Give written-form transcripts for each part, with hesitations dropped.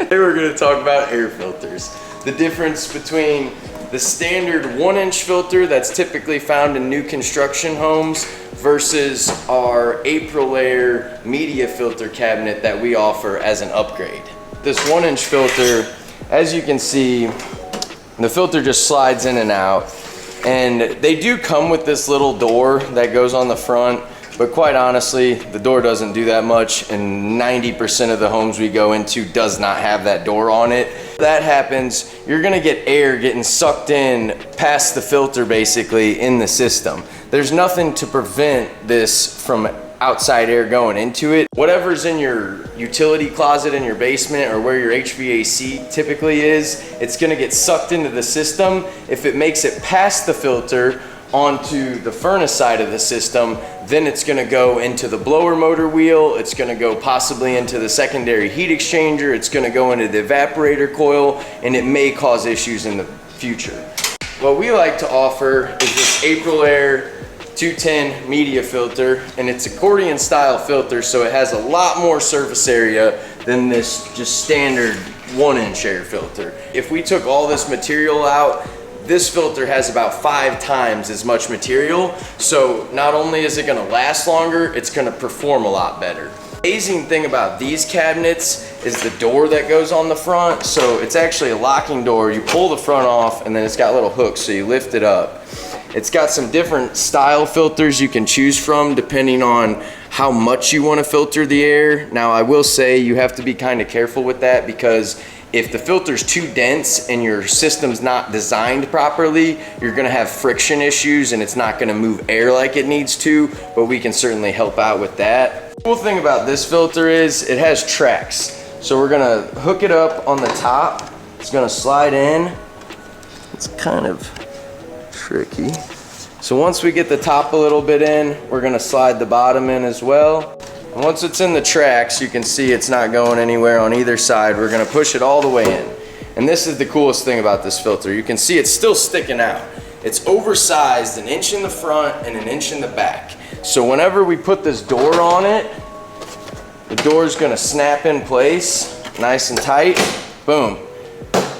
Today we're going to talk about air filters. The difference between the standard 1-inch filter that's typically found in new construction homes versus our AprilAire media filter cabinet that we offer as an upgrade. This 1-inch filter, as you can see, the filter just slides in and out. And they do come with this little door that goes on the front, but quite honestly, the door doesn't do that much, and 90% of the homes we go into does not have that door on it. If that happens, you're gonna get air getting sucked in past the filter basically in the system. There's nothing to prevent this from outside air going into it. Whatever's in your utility closet in your basement or where your HVAC typically is, it's gonna get sucked into the system. If it makes it past the filter onto the furnace side of the system, then it's gonna go into the blower motor wheel, it's gonna go possibly into the secondary heat exchanger, it's gonna go into the evaporator coil, and it may cause issues in the future. What we like to offer is this AprilAire 210 media filter, and it's accordion style filter, so it has a lot more surface area than this just standard 1-inch air filter. If we took all this material out, this filter has about 5 times as much material, so not only is it going to last longer, it's going to perform a lot better. The amazing thing about these cabinets is the door that goes on the front. So it's actually a locking door. You pull the front off and then it's got little hooks, so you lift it up. It's got some different style filters you can choose from depending on how much you want to filter the air. Now I will say you have to be kind of careful with that, because if the filter's too dense and your system's not designed properly, you're gonna have friction issues and it's not gonna move air like it needs to, but we can certainly help out with that. The cool thing about this filter is it has tracks. So we're gonna hook it up on the top. It's gonna slide in. It's kind of tricky. So once we get the top a little bit in, we're gonna slide the bottom in as well. And once it's in the tracks, you can see it's not going anywhere on either side. We're gonna push it all the way in. And this is the coolest thing about this filter. You can see it's still sticking out. It's oversized, 1 inch in the front and 1 inch in the back. So whenever we put this door on it, the door is gonna snap in place, nice and tight, boom.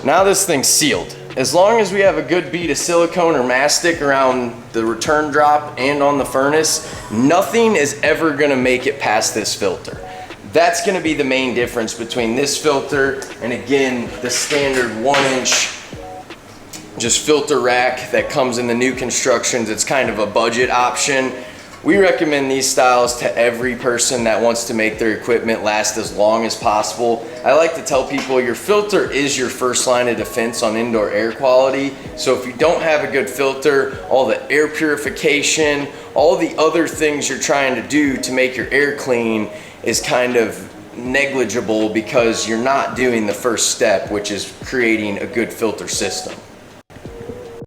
Now this thing's sealed. As long as we have a good bead of silicone or mastic around the return drop and on the furnace, nothing is ever gonna make it past this filter. That's gonna be the main difference between this filter and, again, the standard 1-inch just filter rack that comes in the new constructions. It's kind of a budget option. We recommend these styles to every person that wants to make their equipment last as long as possible. I like to tell people your filter is your first line of defense on indoor air quality. So if you don't have a good filter, all the air purification, all the other things you're trying to do to make your air clean is kind of negligible, because you're not doing the first step, which is creating a good filter system.